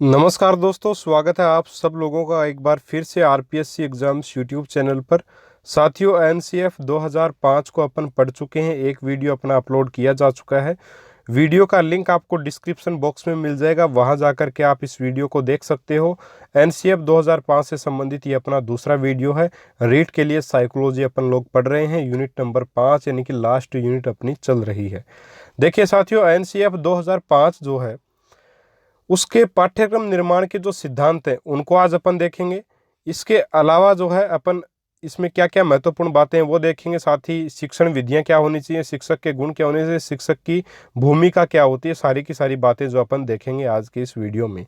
नमस्कार दोस्तों, स्वागत है आप सब लोगों का एक बार फिर से आरपीएससी एग्जाम्स यूट्यूब चैनल पर। साथियों, एनसीएफ 2005 को अपन पढ़ चुके हैं। एक वीडियो अपना अपलोड किया जा चुका है। वीडियो का लिंक आपको डिस्क्रिप्शन बॉक्स में मिल जाएगा, वहां जाकर के आप इस वीडियो को देख सकते हो। एनसीएफ 2005 से संबंधित ये अपना दूसरा वीडियो है। रीट के लिए साइकोलॉजी अपन लोग पढ़ रहे हैं, यूनिट नंबर 5 यानी कि लास्ट यूनिट अपनी चल रही है। देखिए साथियों, एनसीएफ 2005 जो है उसके पाठ्यक्रम निर्माण के जो सिद्धांत हैं उनको आज अपन देखेंगे। इसके अलावा जो है अपन इसमें क्या क्या महत्वपूर्ण बातें हैं वो देखेंगे। साथ ही शिक्षण विधियां क्या होनी चाहिए, शिक्षक के गुण क्या होने चाहिए, शिक्षक की भूमिका क्या होती है, सारी की सारी बातें जो अपन देखेंगे आज के इस वीडियो में।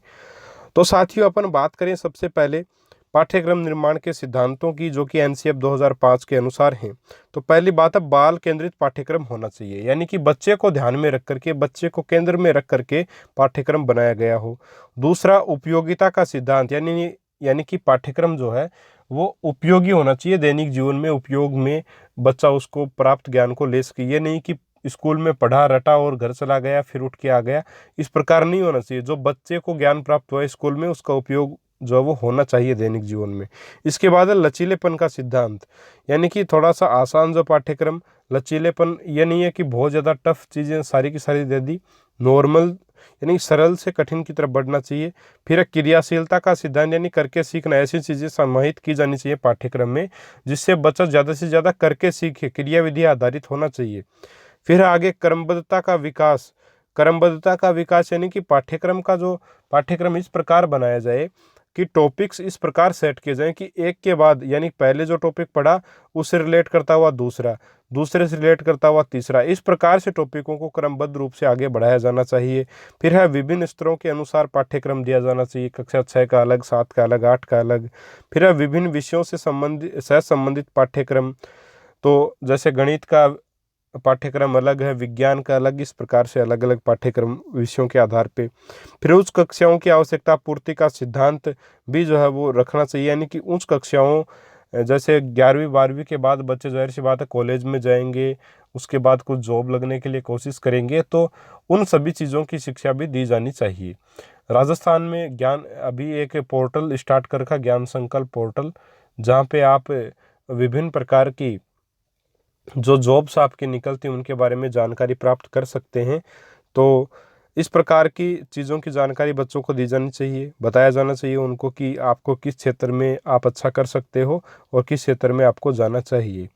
तो साथियों, अपन बात करें सबसे पहले पाठ्यक्रम निर्माण के सिद्धांतों की, जो कि एनसीएफ 2005 के अनुसार हैं। तो पहली बात है, बाल केंद्रित पाठ्यक्रम होना चाहिए, यानी कि बच्चे को ध्यान में रख करके, बच्चे को केंद्र में रख करके पाठ्यक्रम बनाया गया हो। दूसरा, उपयोगिता का सिद्धांत, यानी कि पाठ्यक्रम जो है वो उपयोगी होना चाहिए, दैनिक जीवन में उपयोग में बच्चा उसको प्राप्त ज्ञान को ले सके। ये नहीं कि स्कूल में पढ़ा रटा और घर चला गया फिर उठ के आ गया, इस प्रकार नहीं होना चाहिए। जो बच्चे को ज्ञान प्राप्त हुआ स्कूल में, उसका उपयोग जो है वो होना चाहिए दैनिक जीवन में। इसके बाद है लचीलेपन का सिद्धांत, यानी कि थोड़ा सा आसान जो पाठ्यक्रम, लचीलेपन ये नहीं है कि बहुत ज़्यादा टफ चीज़ें सारी की सारी दे दी, नॉर्मल यानी सरल से कठिन की तरफ बढ़ना चाहिए। फिर क्रियाशीलता का सिद्धांत, यानी करके सीखना, ऐसी चीज़ें समाहित की जानी चाहिए पाठ्यक्रम में जिससे बच्चा ज़्यादा से ज़्यादा करके सीखे, क्रियाविधि आधारित होना चाहिए। फिर आगे क्रमबद्धता का विकास। क्रमबद्धता का विकास यानी कि पाठ्यक्रम इस प्रकार बनाया जाए कि टॉपिक्स इस प्रकार सेट किए जाएं कि एक के बाद, यानी पहले जो टॉपिक पढ़ा उससे रिलेट करता हुआ दूसरा, दूसरे से रिलेट करता हुआ तीसरा, इस प्रकार से टॉपिकों को क्रमबद्ध रूप से आगे बढ़ाया जाना चाहिए। फिर है विभिन्न स्तरों के अनुसार पाठ्यक्रम दिया जाना चाहिए, कक्षा 6 का अलग, 7 का अलग, 8 का अलग। फिर है विभिन्न विषयों से संबंधित पाठ्यक्रम, तो जैसे गणित का पाठ्यक्रम अलग है, विज्ञान का अलग, इस प्रकार से अलग अलग पाठ्यक्रम विषयों के आधार पे। फिर उच्च कक्षाओं की आवश्यकता पूर्ति का सिद्धांत भी जो है वो रखना चाहिए, यानी कि उच्च कक्षाओं जैसे 11वीं 12वीं के बाद बच्चे जाहिर सी बात है कॉलेज में जाएंगे, उसके बाद कुछ जॉब लगने के लिए कोशिश करेंगे, तो उन सभी चीज़ों की शिक्षा भी दी जानी चाहिए। राजस्थान में ज्ञान अभी एक पोर्टल स्टार्ट कर रखा, ज्ञान संकल्प पोर्टल, जहाँ पे आप विभिन्न प्रकार की जो जॉब्स आपकी निकलती हैं उनके बारे में जानकारी प्राप्त कर सकते हैं। तो इस प्रकार की चीज़ों की जानकारी बच्चों को दी जानी चाहिए, बताया जाना चाहिए उनको कि आपको किस क्षेत्र में आप अच्छा कर सकते हो और किस क्षेत्र में आपको जाना चाहिए।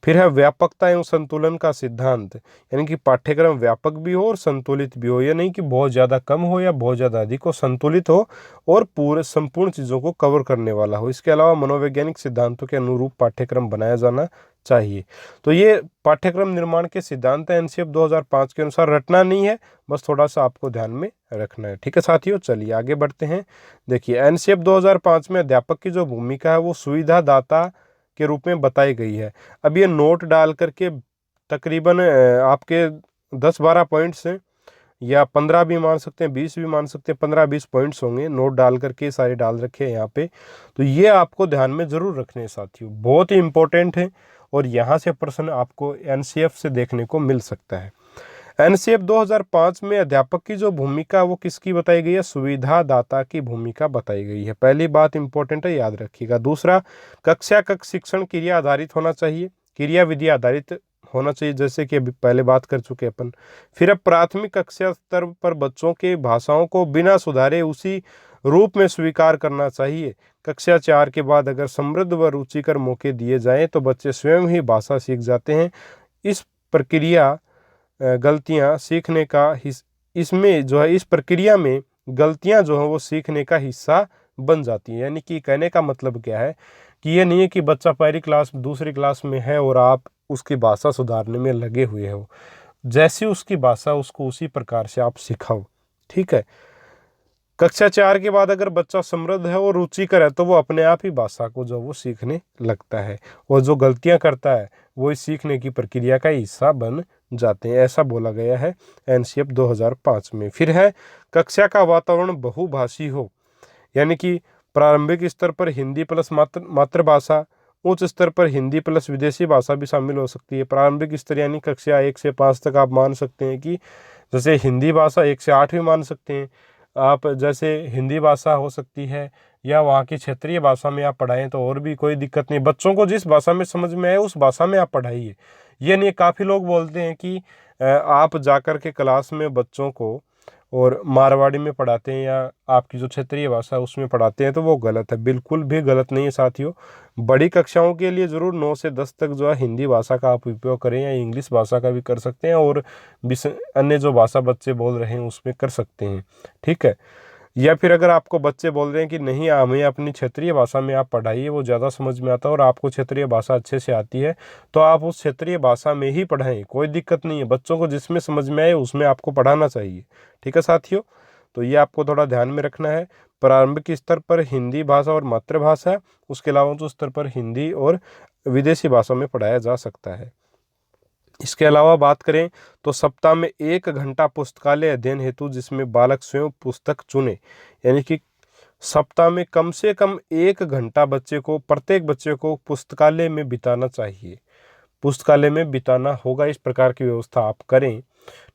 फिर है व्यापकता एवं संतुलन का सिद्धांत, यानी कि पाठ्यक्रम व्यापक भी हो और संतुलित भी हो। ये नहीं कि बहुत ज़्यादा कम हो या बहुत ज़्यादा अधिक हो, संतुलित हो और पूरे संपूर्ण चीज़ों को कवर करने वाला हो। इसके अलावा मनोवैज्ञानिक सिद्धांतों के अनुरूप पाठ्यक्रम बनाया जाना चाहिए। तो ये पाठ्यक्रम निर्माण के सिद्धांत है एनसीएफ 2005 के अनुसार। रटना नहीं है, बस थोड़ा सा आपको ध्यान में रखना है। ठीक है साथियों, चलिए आगे बढ़ते हैं। देखिए, एनसीएफ 2005 में अध्यापक की जो भूमिका है वो सुविधादाता के रूप में बताई गई है। अब ये नोट डाल करके तकरीबन आपके 10-12 पॉइंट्स हैं, या 15 भी मान सकते हैं, 20 भी मान सकते हैं, 15-20 पॉइंट्स होंगे, नोट डाल करके सारे डाल रखे हैं यहाँ पे। तो ये आपको ध्यान में जरूर रखने हैं साथियों, बहुत ही इंपॉर्टेंट है और यहाँ से प्रश्न आपको एनसीएफ से देखने को मिल सकता है। एनसीएफ 2005 में अध्यापक की जो भूमिका वो किसकी बताई गई है, सुविधादाता की भूमिका बताई गई है। पहली बात इंपॉर्टेंट है, याद रखिएगा। दूसरा, कक्षा कक्ष शिक्षण क्रिया आधारित होना चाहिए, क्रिया विधि आधारित होना चाहिए, जैसे कि अभी पहले बात कर चुके अपन। फिर अब प्राथमिक कक्षा स्तर पर बच्चों के भाषाओं को बिना सुधारे उसी रूप में स्वीकार करना चाहिए। कक्षा 4 के बाद अगर समृद्ध व रुचिकर मौके दिए जाएं तो बच्चे स्वयं ही भाषा सीख जाते हैं। इस प्रक्रिया गलतियां सीखने का इसमें जो है, इस प्रक्रिया में गलतियां जो है वो सीखने का हिस्सा बन जाती हैं। यानी कि कहने का मतलब क्या है कि ये नहीं है कि बच्चा पहली क्लास दूसरी क्लास में है और आप उसकी भाषा सुधारने में लगे हुए हो। जैसी उसकी भाषा, उसको उसी प्रकार से आप सिखाओ। ठीक है। कक्षा 4 के बाद अगर बच्चा समृद्ध है और रुचिकर है तो वो अपने आप ही भाषा को जो वो सीखने लगता है, और जो गलतियां करता है वो इस सीखने की प्रक्रिया का हिस्सा बन जाते हैं, ऐसा बोला गया है एनसीएफ 2005 में। फिर है, कक्षा का वातावरण बहुभाषी हो, यानी कि प्रारंभिक स्तर पर हिंदी प्लस मातृभाषा, उच्च स्तर पर हिंदी प्लस विदेशी भाषा भी शामिल हो सकती है। प्रारंभिक स्तर यानी कक्षा 1 से 5 तक आप मान सकते हैं कि जैसे हिंदी भाषा 1 से 8 भी मान सकते हैं, आप जैसे हिंदी भाषा हो सकती है या वहाँ की क्षेत्रीय भाषा में आप पढ़ाएं तो और भी कोई दिक्कत नहीं। बच्चों को जिस भाषा में समझ में आए उस भाषा में आप पढ़ाइए। ये नहीं, काफ़ी लोग बोलते हैं कि आप जाकर के क्लास में बच्चों को और मारवाड़ी में पढ़ाते हैं या आपकी जो क्षेत्रीय भाषा है उसमें पढ़ाते हैं, तो वो गलत है। बिल्कुल भी गलत नहीं है साथियों। बड़ी कक्षाओं के लिए ज़रूर 9 से 10 तक जो है हिंदी भाषा का आप उपयोग करें, या इंग्लिश भाषा का भी कर सकते हैं, और अन्य जो भाषा बच्चे बोल रहे हैं उसमें कर सकते हैं, ठीक है। या फिर अगर आपको बच्चे बोल रहे हैं कि नहीं हमें अपनी क्षेत्रीय भाषा में आप पढ़ाइए, वो ज़्यादा समझ में आता है और आपको क्षेत्रीय भाषा अच्छे से आती है, तो आप उस क्षेत्रीय भाषा में ही पढ़ाएं, कोई दिक्कत नहीं है। बच्चों को जिसमें समझ में आए उसमें आपको पढ़ाना चाहिए, ठीक है साथियों। तो ये आपको थोड़ा ध्यान में रखना है। प्रारंभिक स्तर पर हिंदी भाषा और मातृभाषा, उसके अलावा तो स्तर पर हिंदी और विदेशी भाषा में पढ़ाया जा सकता है। इसके अलावा बात करें तो सप्ताह में 1 घंटा पुस्तकालय अध्ययन हेतु, जिसमें बालक स्वयं पुस्तक चुने, यानी कि सप्ताह में कम से कम 1 घंटा प्रत्येक बच्चे को पुस्तकालय में बिताना चाहिए। पुस्तकालय में बिताना होगा, इस प्रकार की व्यवस्था आप करें,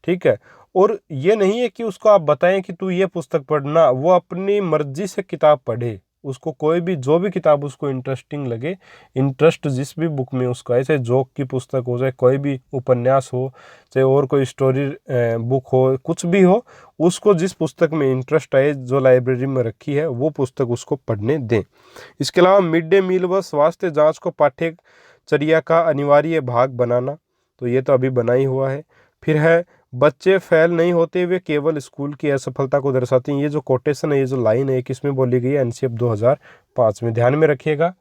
ठीक है। और ये नहीं है कि उसको आप बताएं कि तू ये पुस्तक पढ़ना, वो अपनी मर्जी से किताब पढ़े। उसको कोई भी जो भी किताब उसको इंटरेस्टिंग लगे, इंटरेस्ट जिस भी बुक में उसका है, चाहे जोक की पुस्तक हो, चाहे कोई भी उपन्यास हो, चाहे और कोई स्टोरी बुक हो, कुछ भी हो, उसको जिस पुस्तक में इंटरेस्ट आए जो लाइब्रेरी में रखी है वो पुस्तक उसको पढ़ने दें। इसके अलावा मिड डे मील व स्वास्थ्य जाँच को पाठ्यचर्या का अनिवार्य भाग बनाना, तो ये तो अभी बना ही हुआ है। फिर है बच्चे फेल नहीं होते, वे केवल स्कूल की असफलता को दर्शाती हैं। ये जो कोटेशन है, ये जो लाइन है, किसमें बोली गई है? एनसीएफ 2005 में, ध्यान में रखिएगा,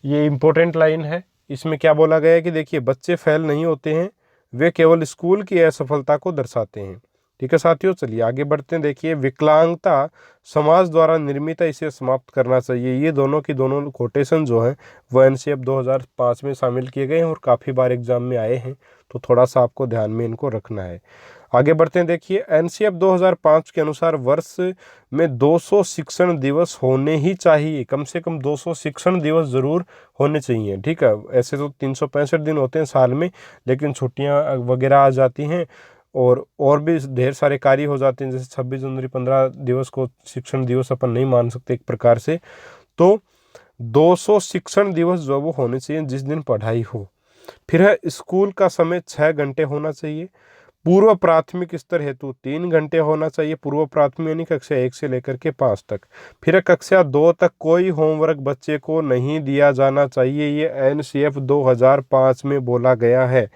ये इंपॉर्टेंट लाइन है। इसमें क्या बोला गया है कि देखिए, बच्चे फेल नहीं होते हैं, वे केवल स्कूल की असफलता को दर्शाते हैं, ठीक है साथियों। चलिए आगे बढ़ते हैं। देखिए, विकलांगता समाज द्वारा निर्मित है, इसे समाप्त करना चाहिए। ये दोनों की दोनों कोटेशन जो है वो एनसीएफ 2005 में शामिल किए गए हैं और काफ़ी बार एग्जाम में आए हैं, तो थोड़ा सा आपको ध्यान में इनको रखना है। आगे बढ़ते हैं। देखिए, एनसीएफ 2005 के अनुसार वर्ष में 200 शिक्षण दिवस होने ही चाहिए, कम से कम 200 शिक्षण दिवस जरूर होने चाहिए, ठीक है। ऐसे तो 365 दिन होते हैं साल में, लेकिन छुट्टियां वगैरह आ जाती हैं और भी ढेर सारे कार्य हो जाते हैं, जैसे 26 जनवरी 15 दिवस को शिक्षण दिवस अपन नहीं मान सकते एक प्रकार से। तो 200 शिक्षण दिवस जो वो होने चाहिए जिस दिन पढ़ाई हो। फिर है स्कूल का समय 6 घंटे होना चाहिए। पूर्व प्राथमिक स्तर हेतु 3 घंटे होना चाहिए। पूर्व प्राथमिक यानी कक्षा 1 से लेकर के 5 तक। फिर कक्षा 2 तक कोई होमवर्क बच्चे को नहीं दिया जाना चाहिए। ये एनसीएफ 2005 में बोला गया है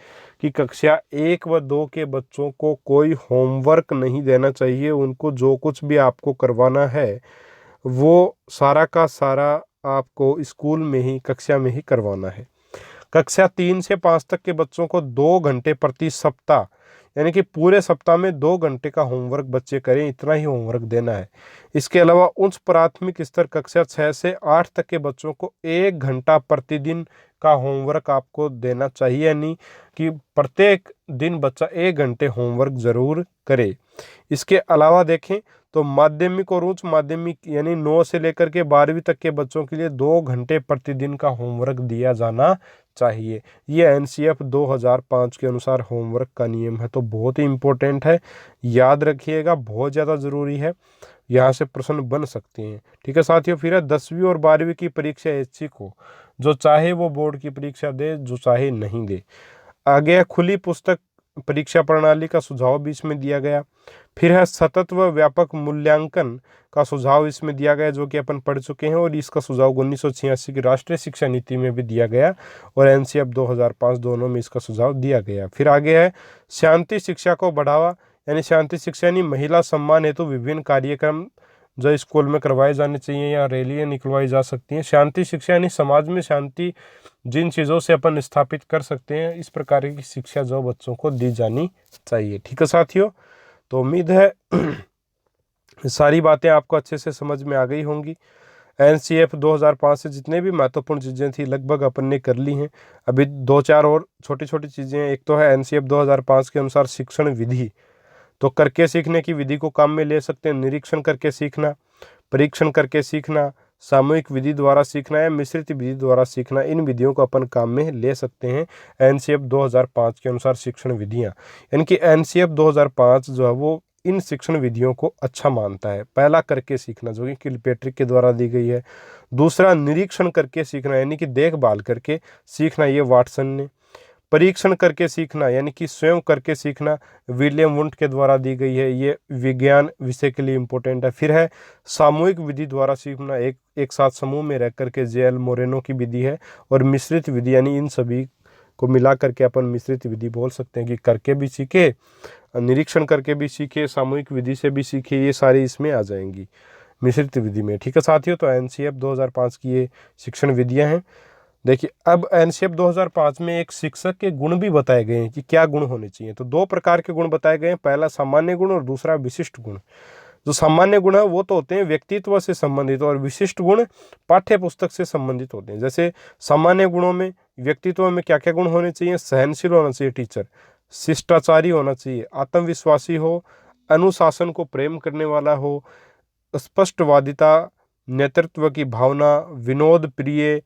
कि कक्षा 1 व 2 के बच्चों को कोई होमवर्क नहीं देना चाहिए। उनको जो कुछ भी आपको करवाना है वो सारा का सारा आपको स्कूल में ही, कक्षा में ही करवाना है। कक्षा 3 से 5 तक के बच्चों को 2 घंटे प्रति सप्ताह, यानी कि पूरे सप्ताह में 2 घंटे का होमवर्क बच्चे करें, इतना ही होमवर्क देना है। इसके अलावा उच्च प्राथमिक स्तर कक्षा 6 से 8 तक के बच्चों को 1 घंटा प्रतिदिन का होमवर्क आपको देना चाहिए, यानी कि प्रत्येक दिन बच्चा 1 घंटे होमवर्क जरूर करे। इसके अलावा देखें तो माध्यमिक और उच्च माध्यमिक यानी 9 से लेकर के 12वीं तक के बच्चों के लिए 2 घंटे प्रतिदिन का होमवर्क दिया जाना चाहिए। ये एनसीएफ 2005 के अनुसार होमवर्क का नियम है, तो बहुत ही इम्पोर्टेंट है, याद रखिएगा, बहुत ज़्यादा ज़रूरी है, यहाँ से प्रश्न बन सकते हैं, ठीक है साथियों। फिर है 10वीं और 12वीं की परीक्षा ऐच्छिक हो, जो चाहे वो बोर्ड की परीक्षा दे, जो चाहे नहीं दे। आगे खुली पुस्तक परीक्षा प्रणाली का सुझाव भी इसमें दिया गया। फिर है सतत व व्यापक मूल्यांकन का सुझाव इसमें दिया गया, जो कि अपन पढ़ चुके हैं, और इसका सुझाव 1986 की राष्ट्रीय शिक्षा नीति में भी दिया गया और एनसीएफ 2005 दोनों में इसका सुझाव दिया गया। फिर आगे है शांति शिक्षा को बढ़ावा, यानी शांति शिक्षा यानी महिला सम्मान हेतु विभिन्न कार्यक्रम जो स्कूल में करवाए जाने चाहिए या रैलियाँ निकलवाई जा सकती हैं। शांति शिक्षा यानी समाज में शांति जिन चीज़ों से अपन स्थापित कर सकते हैं, इस प्रकार की शिक्षा जो बच्चों को दी जानी चाहिए, ठीक है साथियों। तो उम्मीद है सारी बातें आपको अच्छे से समझ में आ गई होंगी। एनसीएफ 2005 से जितने भी महत्वपूर्ण चीज़ें थी लगभग अपन ने कर ली हैं। अभी 2-4 और छोटी छोटी चीज़ें हैं। एक तो है एनसीएफ 2005 के अनुसार शिक्षण विधि, तो करके सीखने की विधि को काम में ले सकते हैं। निरीक्षण करके सीखना, परीक्षण करके सीखना, सामूहिक विधि द्वारा सीखना या मिश्रित विधि द्वारा सीखना, इन विधियों को अपन काम में ले सकते हैं एनसीएफ 2005 के अनुसार शिक्षण विधियाँ। यानी कि एनसीएफ 2005 जो है वो इन शिक्षण विधियों को अच्छा मानता है। पहला करके सीखना जो कि किलपेट्रिक के द्वारा दी गई है। दूसरा निरीक्षण करके सीखना यानी कि देखभाल करके सीखना, ये वाटसन ने। परीक्षण करके सीखना यानी कि स्वयं करके सीखना, विलियम वुंट के द्वारा दी गई है। ये विज्ञान विषय के लिए इम्पोर्टेंट है। फिर है सामूहिक विधि द्वारा सीखना, एक साथ समूह में रह करके जेएल मोरेनो की विधि है। और मिश्रित विधि यानी इन सभी को मिला करके अपन मिश्रित विधि बोल सकते हैं कि करके भी सीखे, निरीक्षण करके भी सीखे, सामूहिक विधि से भी सीखे, ये सारी इसमें आ जाएंगी मिश्रित विधि में। ठीक है साथियों, तो एनसीएफ 2005 की ये शिक्षण विधियां हैं। देखिए अब एनसीएफ 2005 में एक शिक्षक के गुण भी बताए गए हैं कि क्या गुण होने चाहिए। तो दो प्रकार के गुण बताए गए हैं, पहला सामान्य गुण और दूसरा विशिष्ट गुण। जो सामान्य गुण है वो तो होते हैं व्यक्तित्व से संबंधित, और विशिष्ट गुण पाठ्य पुस्तक से संबंधित होते हैं। जैसे सामान्य गुणों में, व्यक्तित्व में क्या क्या गुण होने चाहिए? सहनशील होना चाहिए टीचर, शिष्टाचारी होना चाहिए, आत्मविश्वासी हो, अनुशासन को प्रेम करने वाला हो, स्पष्टवादिता, नेतृत्व की भावना, विनोद प्रिय,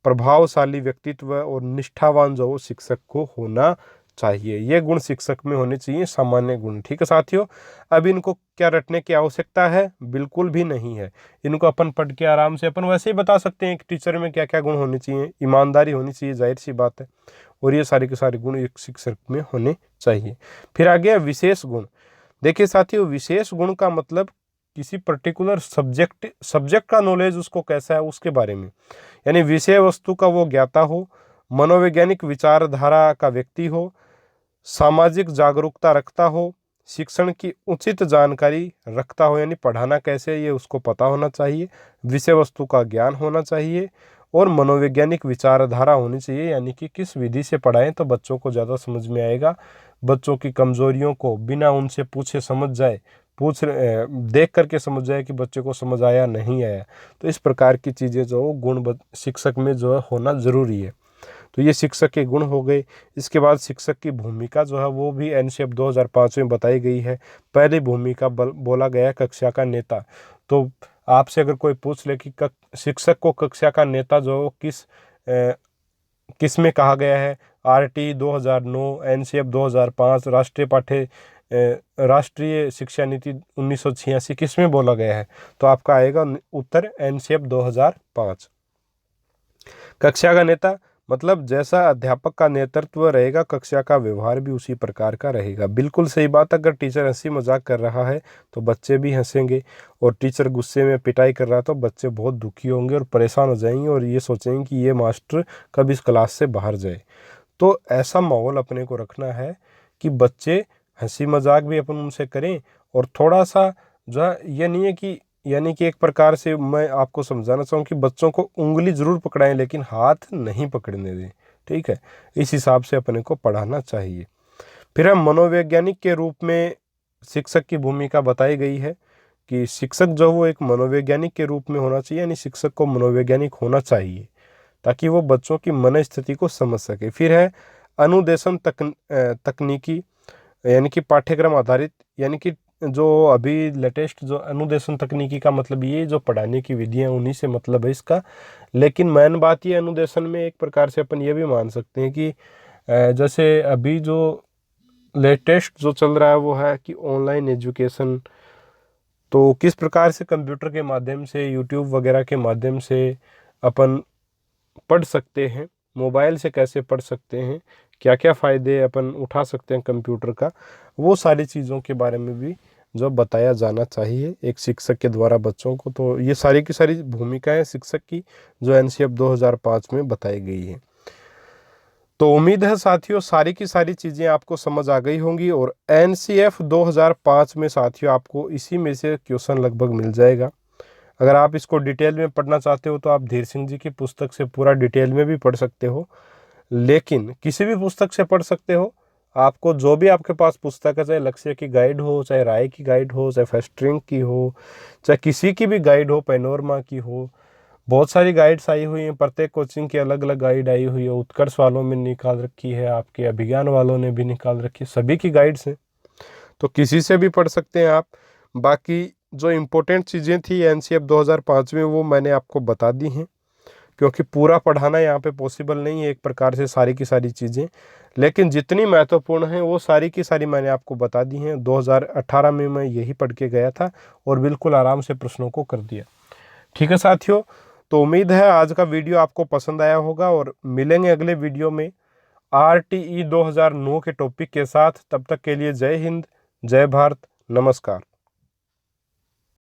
प्रभावशाली व्यक्तित्व और निष्ठावान जो हो शिक्षक को होना चाहिए। ये गुण शिक्षक में होने चाहिए, सामान्य गुण। ठीक है साथियों, अब इनको क्या रटने की आवश्यकता है? बिल्कुल भी नहीं है। इनको अपन पढ़ के आराम से अपन वैसे ही बता सकते हैं एक टीचर में क्या क्या गुण होने चाहिए। ईमानदारी होनी चाहिए, जाहिर सी बात है, और ये सारे के सारे गुण एक शिक्षक में होने चाहिए। फिर आ गया विशेष गुण। देखिए साथियों, विशेष गुण का मतलब किसी पर्टिकुलर सब्जेक्ट का नॉलेज उसको कैसा है उसके बारे में, यानी विषय वस्तु का वो ज्ञाता हो, मनोवैज्ञानिक विचारधारा का व्यक्ति हो, सामाजिक जागरूकता रखता हो, शिक्षण की उचित जानकारी रखता हो, यानी पढ़ाना कैसे है ये उसको पता होना चाहिए, विषय वस्तु का ज्ञान होना चाहिए, और मनोवैज्ञानिक विचारधारा होनी चाहिए, यानी कि किस विधि से पढ़ाएं तो बच्चों को ज़्यादा समझ में आएगा, बच्चों की कमजोरियों को बिना उनसे पूछे समझ जाए, देख करके समझ जाए कि बच्चे को समझ आया नहीं आया। तो इस प्रकार की चीज़ें जो गुण शिक्षक में जो है होना ज़रूरी है। तो ये शिक्षक के गुण हो गए। इसके बाद शिक्षक की भूमिका जो है वो भी एनसीएफ 2005 में बताई गई है। पहली भूमिका बोला गया कक्षा का नेता। तो आपसे अगर कोई पूछ ले कि शिक्षक को कक्षा का नेता जो किस में कहा गया है, आरटी 2009, एनसीएफ 2005, राष्ट्रीय शिक्षा नीति 1986 किस में बोला गया है? तो आपका आएगा उत्तर एनसीएफ 2005। कक्षा का नेता मतलब जैसा अध्यापक का नेतृत्व रहेगा, कक्षा का व्यवहार भी उसी प्रकार का रहेगा। बिल्कुल सही बात, अगर टीचर हंसी मजाक कर रहा है तो बच्चे भी हंसेंगे, और टीचर गुस्से में पिटाई कर रहा है तो बच्चे बहुत दुखी होंगे और परेशान हो जाएंगे और ये सोचेंगे कि ये मास्टर कब इस क्लास से बाहर जाए। तो ऐसा माहौल अपने को रखना है कि बच्चे हंसी मजाक भी अपन उनसे करें, और थोड़ा सा जो है ये नहीं है कि यानी कि एक प्रकार से मैं आपको समझाना चाहूँ कि बच्चों को उंगली जरूर पकड़ाएं लेकिन हाथ नहीं पकड़ने दें। ठीक है, इस हिसाब से अपने को पढ़ाना चाहिए। फिर हम मनोवैज्ञानिक के रूप में शिक्षक की भूमिका बताई गई है कि शिक्षक जो वो एक मनोवैज्ञानिक के रूप में होना चाहिए, यानी शिक्षक को मनोवैज्ञानिक होना चाहिए ताकि वो बच्चों की मन स्थिति को समझ सके। फिर है अनुदेशन तकनीकी, यानी कि पाठ्यक्रम आधारित, यानी कि जो अभी लेटेस्ट जो अनुदेशन तकनीकी का मतलब ये जो पढ़ाने की विधियां उन्हीं से मतलब है इसका। लेकिन मेन बात ये अनुदेशन में एक प्रकार से अपन ये भी मान सकते हैं कि जैसे अभी जो लेटेस्ट जो चल रहा है वो है कि ऑनलाइन एजुकेशन। तो किस प्रकार से कंप्यूटर के माध्यम से, यूट्यूब वगैरह के माध्यम से अपन पढ़ सकते हैं, मोबाइल से कैसे पढ़ सकते हैं, क्या क्या फ़ायदे अपन उठा सकते हैं कंप्यूटर का, वो सारी चीज़ों के बारे में भी जो बताया जाना चाहिए एक शिक्षक के द्वारा बच्चों को। तो ये सारी की सारी भूमिकाएं शिक्षक की जो एनसीएफ 2005 में बताई गई है। तो उम्मीद है साथियों सारी की सारी चीज़ें आपको समझ आ गई होंगी, और एनसीएफ 2005 में साथियों आपको इसी में से क्वेश्चन लगभग मिल जाएगा। अगर आप इसको डिटेल में पढ़ना चाहते हो तो आप धीर सिंह जी की पुस्तक से पूरा डिटेल में भी पढ़ सकते हो, लेकिन किसी भी पुस्तक से पढ़ सकते हो। आपको जो भी आपके पास पुस्तक है, चाहे लक्ष्य की गाइड हो, चाहे राय की गाइड हो, चाहे फर्स्ट रैंक की हो, चाहे किसी की भी गाइड हो, पैनोरमा की हो, बहुत सारी गाइड्स आई हुई हैं। प्रत्येक कोचिंग की अलग अलग गाइड आई हुई है। उत्कर्ष वालों में निकाल रखी है, आपके अभिज्ञान वालों ने भी निकाल रखी है, सभी की गाइड्स हैं, तो किसी से भी पढ़ सकते हैं आप। बाकी जो इम्पोर्टेंट चीज़ें थी एनसीएफ 2005 में वो मैंने आपको बता दी हैं क्योंकि पूरा पढ़ाना यहाँ पे पॉसिबल नहीं है एक प्रकार से सारी की सारी चीज़ें, लेकिन जितनी महत्वपूर्ण हैं वो सारी की सारी मैंने आपको बता दी हैं। 2018 में मैं यही पढ़ के गया था और बिल्कुल आराम से प्रश्नों को कर दिया। ठीक है साथियों, तो उम्मीद है आज का वीडियो आपको पसंद आया होगा और मिलेंगे अगले वीडियो में RTE 2009 के टॉपिक के साथ। तब तक के लिए जय हिंद, जय भारत, नमस्कार।